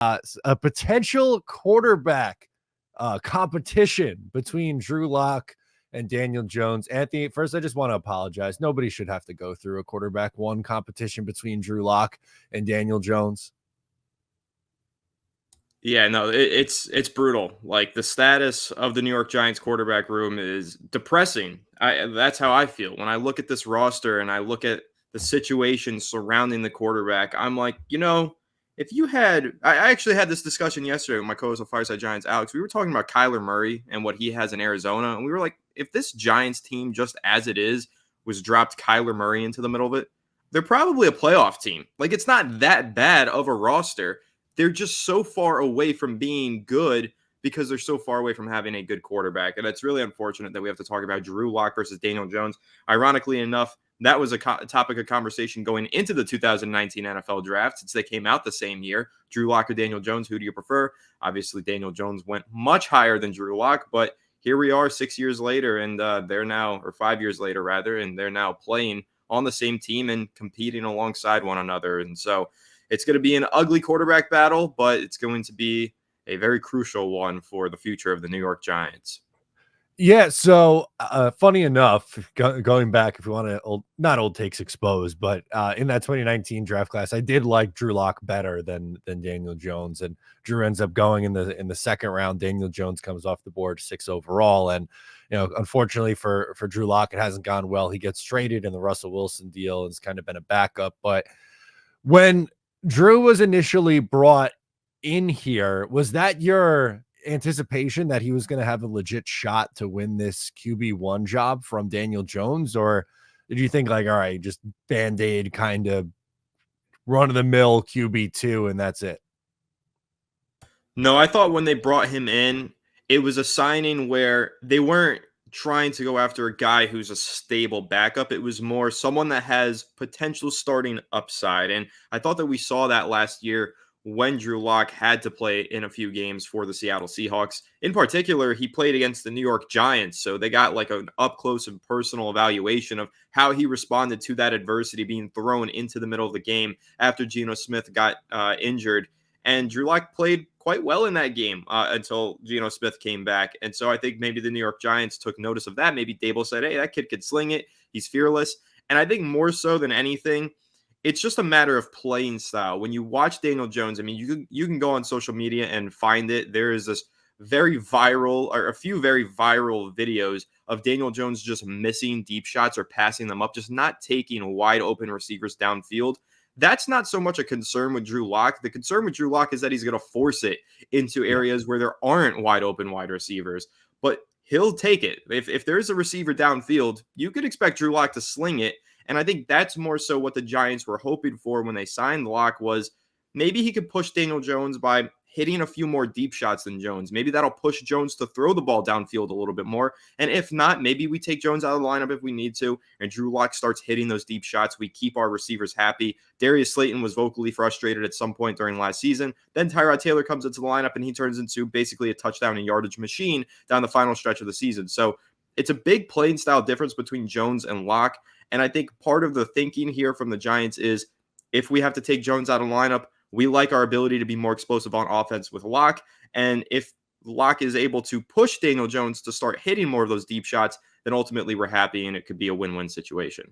A potential quarterback competition between Drew Lock and Daniel Jones. Anthony, first, I just want to apologize. Nobody should have to go through a quarterback one competition between Drew Lock and Daniel Jones. Yeah, no, it's brutal. Like, the status of the New York Giants quarterback room is depressing. That's how I feel when I look at this roster and I look at the situation surrounding the quarterback. I'm like, if you had, I actually had this discussion yesterday with my co-host of Fireside Giants, Alex. We were talking about Kyler Murray and what he has in Arizona, and we were like, if this Giants team, just as it is, was dropped Kyler Murray into the middle of it, they're probably a playoff team. Like, it's not that bad of a roster. They're just so far away from being good because they're so far away from having a good quarterback. And it's really unfortunate that we have to talk about Drew Lock versus Daniel Jones. Ironically enough, that was a topic of conversation going into the 2019 NFL draft, since they came out the same year. Drew Lock or Daniel Jones, who do you prefer? Obviously, Daniel Jones went much higher than Drew Lock, but here we are 6 years later, and they're now, or 5 years later rather, and they're now playing on the same team and competing alongside one another. And so it's going to be an ugly quarterback battle, but it's going to be a very crucial one for the future of the New York Giants. Yeah, so funny enough, going back, if you want to, not old takes exposed, but in that 2019 draft class, I did like Drew Lock better than Daniel Jones, and Drew ends up going in the second round. Daniel Jones comes off the board 6 overall, and unfortunately for Drew Lock, it hasn't gone well. He gets traded in the Russell Wilson deal and has kind of been a backup. But when Drew was initially brought in here, was that your anticipation that he was going to have a legit shot to win this QB1 job from Daniel Jones? Or did you think, like, all right, just Band-Aid kind of run-of-the-mill QB2 and that's it? No, I thought when they brought him in, it was a signing where they weren't trying to go after a guy who's a stable backup. It was more someone that has potential starting upside. And I thought that we saw that last year when Drew Lock had to play in a few games for the Seattle Seahawks. In particular, he played against the New York Giants, so they got like an up-close and personal evaluation of how he responded to that adversity being thrown into the middle of the game after Geno Smith got injured. And Drew Lock played quite well in that game until Geno Smith came back. And so I think maybe the New York Giants took notice of that. Maybe Dable said, hey, that kid could sling it. He's fearless. And I think more so than anything, it's just a matter of playing style. When you watch Daniel Jones, I mean, you can go on social media and find it. There is this very viral, or a few very viral videos of Daniel Jones just missing deep shots or passing them up, just not taking wide open receivers downfield. That's not so much a concern with Drew Lock. The concern with Drew Lock is that he's going to force it into areas where there aren't wide open wide receivers, but he'll take it. If there's a receiver downfield, you could expect Drew Lock to sling it. And I think that's more so what the Giants were hoping for when they signed Lock, was maybe he could push Daniel Jones by hitting a few more deep shots than Jones. Maybe that'll push Jones to throw the ball downfield a little bit more. And if not, maybe we take Jones out of the lineup if we need to, and Drew Lock starts hitting those deep shots. We keep our receivers happy. Darius Slayton was vocally frustrated at some point during last season. Then Tyrod Taylor comes into the lineup, and he turns into basically a touchdown and yardage machine down the final stretch of the season. So it's a big playing style difference between Jones and Lock. And I think part of the thinking here from the Giants is, if we have to take Jones out of the lineup, we like our ability to be more explosive on offense with Lock. And if Lock is able to push Daniel Jones to start hitting more of those deep shots, then ultimately we're happy and it could be a win-win situation.